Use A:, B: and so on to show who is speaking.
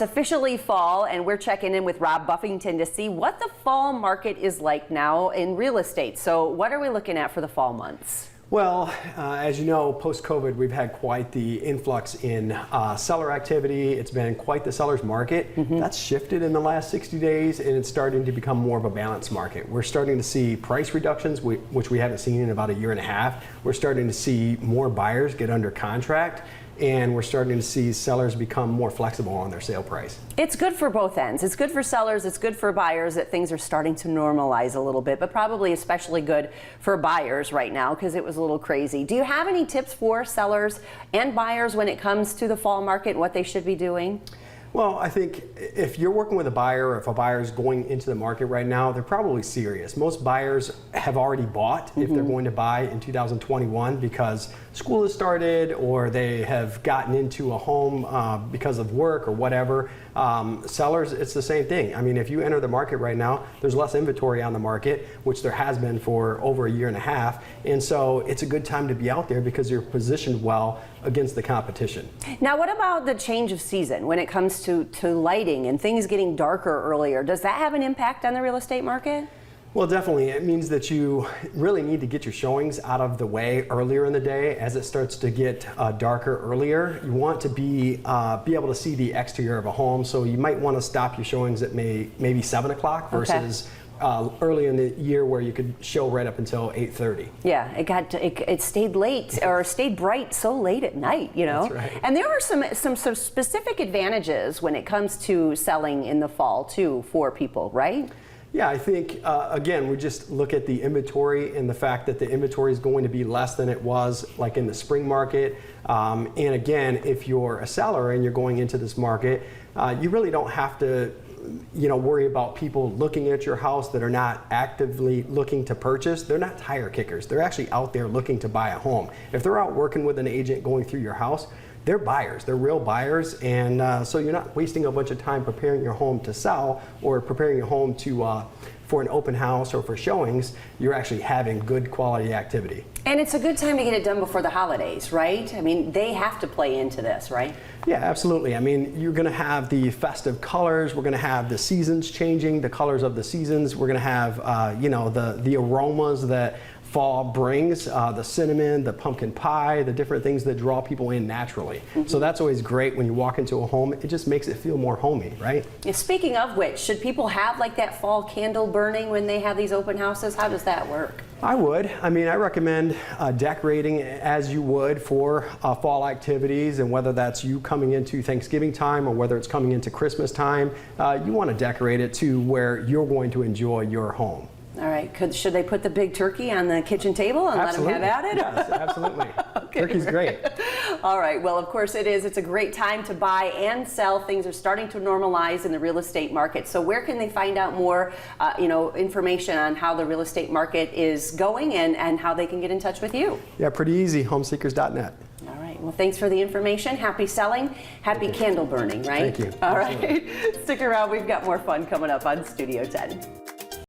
A: Officially fall, and we're checking in with Rob Buffington to see what the fall market is like now in real estate. So what are we looking at for the fall months?
B: Well, as you know, post-COVID, we've had quite the influx in seller activity. It's been quite the seller's market. That's shifted in the last 60 days, and it's starting to become more of a balanced market. We're starting to see price reductions, which we haven't seen in about a year and a half. We're starting to see more buyers get under contract, and we're starting to see sellers become more flexible on their sale price. It's
A: good for both ends. It's good for sellers, it's good for buyers that things are starting to normalize a little bit, but probably especially good for buyers right now because it was a little crazy. Do you have any tips for sellers and buyers when it comes to the fall market and what they should be doing?
B: Well, I think if you're working with a buyer, or if a buyer is going into the market right now, they're probably serious. Most buyers have already bought if they're going to buy in 2021 because school has started or they have gotten into a home because of work or whatever. Sellers, it's the same thing. I mean, if you enter the market right now, there's less inventory on the market, which there has been for over a year and a half. And so it's a good time to be out there because you're positioned well against the competition.
A: Now, what about the change of season when it comes to lighting and things getting darker earlier? Does that have an impact on the real estate market?
B: Well, definitely. It means that you really need to get your showings out of the way earlier in the day as it starts to get darker earlier. You want to be able to see the exterior of a home, so you might want to stop your showings at maybe 7 o'clock versus early in the year where you could show right up until 8:30.
A: Yeah, it stayed late or stayed bright so late at night, you know.
B: That's right.
A: And there are some specific advantages when it comes to selling in the fall too for people, right?
B: Yeah, I think, again, we just look at the inventory and the fact that the inventory is going to be less than it was like in the spring market. And again, if you're a seller and you're going into this market, you really don't have to worry about people looking at your house that are not actively looking to purchase. They're not tire kickers. They're actually out there looking to buy a home. If they're out working with an agent going through your house, they're buyers, they're real buyers, and so you're not wasting a bunch of time preparing your home to sell or preparing your home to for an open house or for showings. You're actually having good quality activity.
A: And it's a good time to get it done before the holidays, right? I mean, they have to play into this, right?
B: Yeah, absolutely. I mean, you're going to have the festive colors. We're going to have the seasons changing, the colors of the seasons. We're going to have, the aromas that fall brings, the cinnamon, the pumpkin pie, the different things that draw people in naturally. So that's always great when you walk into a home. It just makes it feel more homey, right?
A: Yeah, speaking of which, should people have like that fall candle burning when they have these open houses? How does that work?
B: I would. I mean, I recommend decorating as you would for fall activities, and whether that's you coming into Thanksgiving time or whether it's coming into Christmas time, you want to decorate it to where you're going to enjoy your home.
A: All right. Should they put the big turkey on the kitchen table and
B: Absolutely.
A: Let them have at it?
B: Yes, absolutely.
A: Okay.
B: Turkey's great.
A: All right. Well, of course it is. It's a great time to buy and sell. Things are starting to normalize in the real estate market. So where can they find out more, information on how the real estate market is going and how they can get in touch with you?
B: Yeah, pretty easy. Homeseekers.net.
A: All right. Well, thanks for the information. Happy selling. Happy candle burning, right?
B: Thank you.
A: All right. Stick around. We've got more fun coming up on Studio 10.